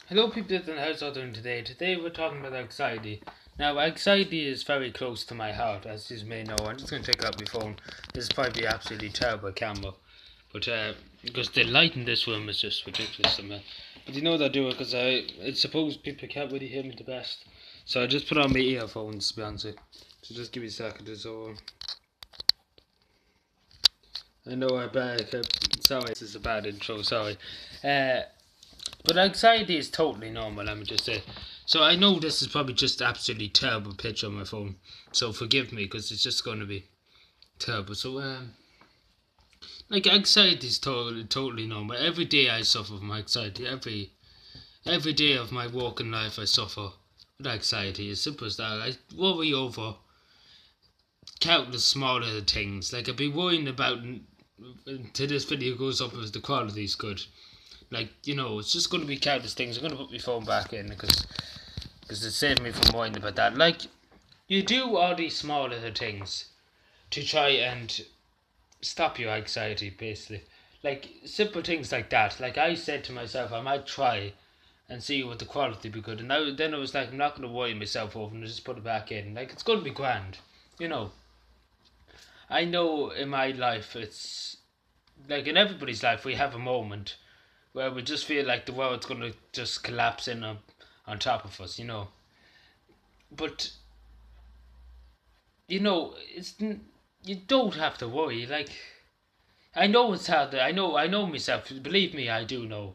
Hello people and how's all doing today? Today we're talking about anxiety. Now anxiety is very close to my heart, as you may know. I'm just going to take out my phone. This is probably absolutely terrible camera. But because the light in this room is just ridiculous. But you know what I do it because it's supposed people can't really hear me the best. So I just put on my earphones to be honest with you. So just give me a second. I know sorry, this is a bad intro, sorry. Uh, But anxiety is totally normal, let me just say. So I know this is probably just absolutely terrible picture on my phone. So forgive me because it's just going to be terrible. So like anxiety is totally normal. Every day I suffer from anxiety. Every day of my walking life I suffer with anxiety. As simple as that. I worry over countless smaller things. Like I've been worrying about till this video goes up if the quality is good. Like, it's just going to be countless things. I'm going to put my phone back in because it saved me from worrying about that. Like, you do all these small little things to try and stop your anxiety, basically. Like, simple things like that. Like, I said to myself, I might try and see what the quality be good. And then I was like, I'm not going to worry myself over and just put it back in. Like, it's going to be grand. You know, I know in my life, it's like in everybody's life, we have a moment where we just feel like the world's going to just collapse in on top of us. But, it's you don't have to worry. Like, I know it's hard. I know myself. Believe me, I do know.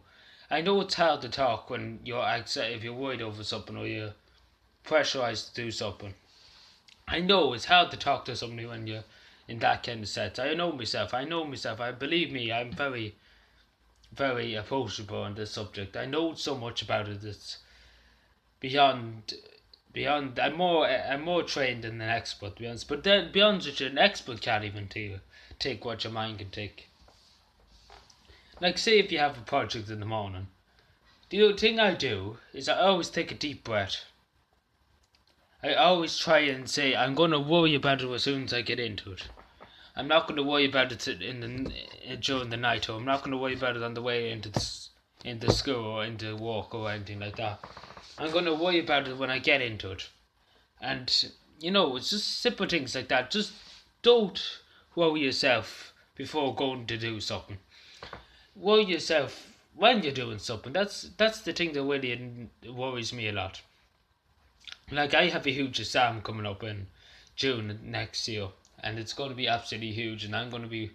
I know it's hard to talk when if you're worried over something or you're pressurized to do something. I know it's hard to talk to somebody when you're in that kind of set. I know myself. I know myself. I believe me. I'm very, very approachable on this subject. I know so much about it. It's beyond I'm more trained than an expert, to be honest. But then beyond such an expert can't even take what your mind can take. Like say if you have a project in the morning, the thing I do is I always take a deep breath. I always try and say I'm gonna worry about it as soon as I get into it. I'm not gonna worry about it during the night, or I'm not gonna worry about it on the way into school or into work or anything like that. I'm gonna worry about it when I get into it. And it's just simple things like that. Just don't worry yourself before going to do something. Worry yourself when you're doing something. That's the thing that really worries me a lot. Like I have a huge exam coming up in June next year, and it's going to be absolutely huge. And I'm going to be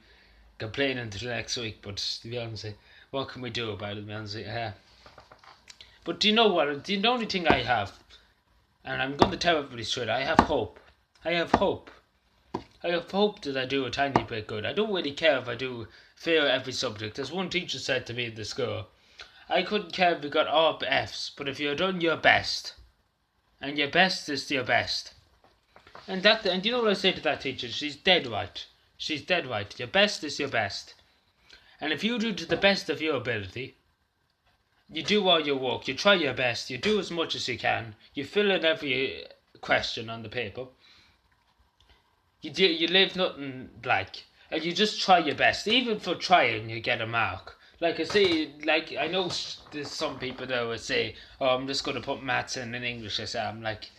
complaining to the next week. But to be honest, what can we do about it? To be honest, but do you know what? The only thing I have, and I'm going to tell everybody straight, I have hope. I have hope. I have hope that I do a tiny bit good. I don't really care if I do fail every subject. As one teacher said to me in the school, I couldn't care if you got all F's, but if you've done your best, and your best is your best. And you know what I say to that teacher? She's dead right. She's dead right. Your best is your best. And if you do to the best of your ability, you do all your work, you try your best, you do as much as you can, you fill in every question on the paper, you leave nothing blank, and you just try your best. Even for trying, you get a mark. Like I say, like I know there's some people that would say, "Oh, I'm just going to put maths in an English exam." Like,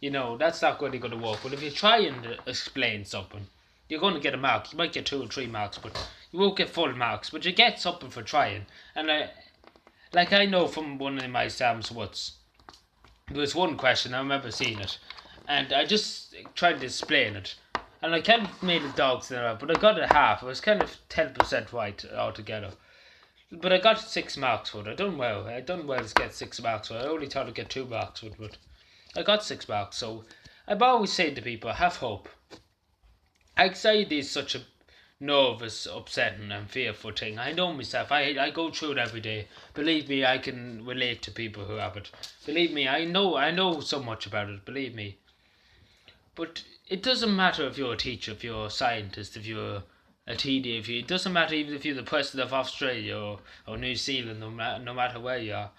that's not really going to work. But if you try and explain something, you're going to get a mark. You might get 2 or 3 marks, but you won't get full marks. But you get something for trying. And I know from one of my exams once, there was one question I remember seeing it, and I just tried to explain it. And I kind of made a dog's dinner, but I got it half. It was kind of 10% right altogether. But I got 6 marks for it. I done well. I done well to get 6 marks for it. I only thought I'd get 2 marks for it, but I got 6 marks. So I've always said to people, have hope. Anxiety is such a nervous, upsetting and fearful thing. I know myself. I go through it every day. Believe me, I can relate to people who have it. Believe me, I know so much about it. Believe me. But it doesn't matter if you're a teacher, if you're a scientist, if you're a TD, it doesn't matter even if you're the president of Australia or New Zealand, no matter where you are.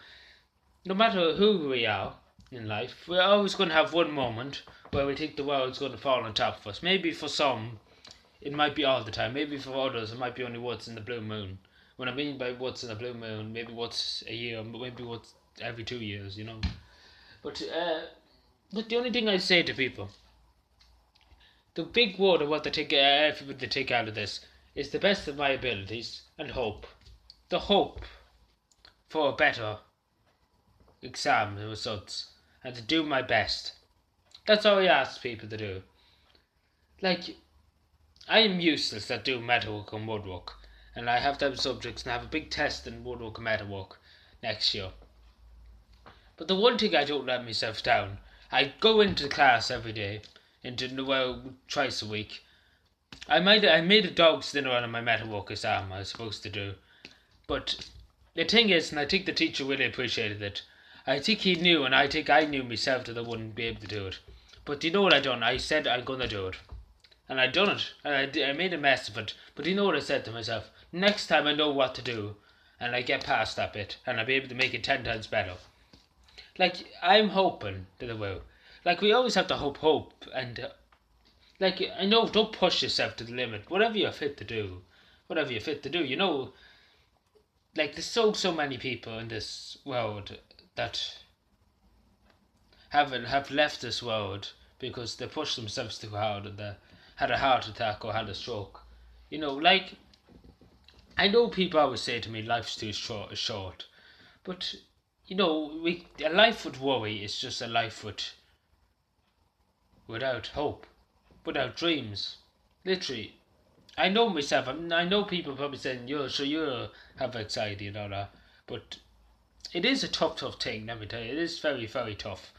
No matter who we are in life, we're always going to have one moment where we think the world's going to fall on top of us. Maybe for some, it might be all the time. Maybe for others, it might be only once in the blue moon. What I mean by once in a blue moon, maybe once a year, maybe once every 2 years, But the only thing I say to people, the big word of what they take, everybody take out of this is the best of my abilities and hope. The hope for a better exam results and to do my best. That's all I ask people to do. Like, I am useless at doing metalwork and woodwork, and I have them subjects and I have a big test in woodwork and metalwork next year. But the one thing I don't let myself down, I go into class every day, twice a week. I made a dog's dinner out of my metalwork exam I was supposed to do, but the thing is, and I think the teacher really appreciated it. I think he knew, and I think I knew myself that I wouldn't be able to do it. But you know what I done? I said I'm gonna do it, and I done it, and I made a mess of it. But you know what I said to myself? Next time I know what to do, and I get past that bit, and I'll be able to make it 10 times better. Like, I'm hoping that I will. Like, we always have to hope, and like, I know, don't push yourself to the limit. Whatever you're fit to do, like, there's so many people in this world that have left this world because they pushed themselves too hard and they had a heart attack or had a stroke. Like, I know people always say to me, life's too short, but a life with worry is just a life without hope, without dreams. Literally, I know myself. I know people probably saying, you have anxiety and all that," but it is a tough thing. Let me tell you, it is very, very tough.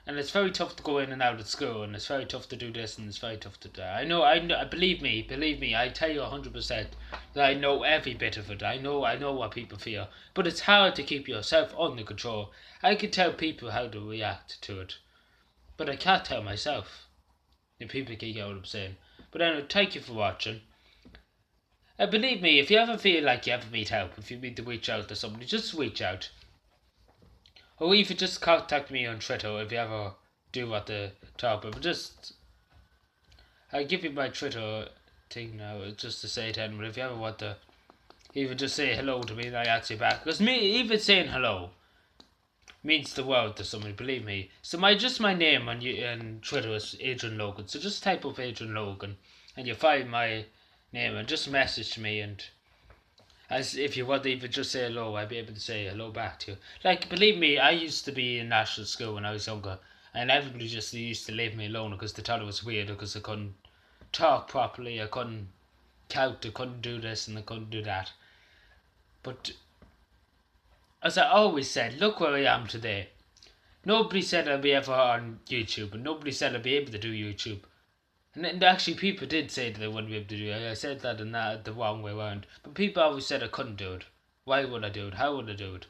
And it's very tough to go in and out of school, and it's very tough to do this, and it's very tough to that. I know. Believe me. I tell you 100% that I know every bit of it. I know what people feel, but it's hard to keep yourself under control. I can tell people how to react to it, but I can't tell myself. If people can get what I'm saying. But anyway, thank you for watching. And believe me, if you ever feel like you ever need help, if you need to reach out to somebody, just reach out. Or even just contact me on Twitter if you ever do want to talk. But I'll give you my Twitter thing now, just to say it anyway. If you ever want to even just say hello to me and I answer you back. Because even saying hello means the world to somebody, believe me. So my name on Twitter is Adrian Logan. So just type up Adrian Logan and you'll find my name and just message me, and as if you want to even just say hello, I'll be able to say hello back to you. Like, believe me, I used to be in national school when I was younger, and everybody just used to leave me alone because they thought it was weird because I couldn't talk properly, I couldn't count, I couldn't do this and I couldn't do that. But as I always said, look where I am today. Nobody said I'd be ever on YouTube, and nobody said I'd be able to do YouTube. And actually, people did say that they wouldn't be able to do it. I said that and that the wrong way around. But people always said I couldn't do it. Why would I do it? How would I do it?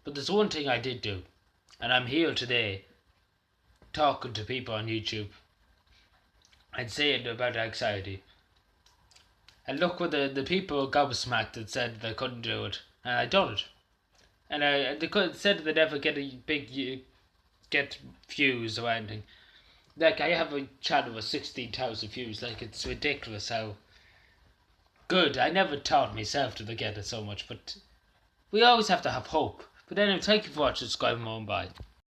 But there's one thing I did do. And I'm here today talking to people on YouTube and saying about anxiety. And look what the people gobsmacked that said they couldn't do it. And I done it. And they said they'd never get views or anything. Like, I have a channel with 16,000 views. Like, it's ridiculous how good. I never taught myself to get it so much, but we always have to have hope. But anyway, thank you for watching. Subscribe and bye.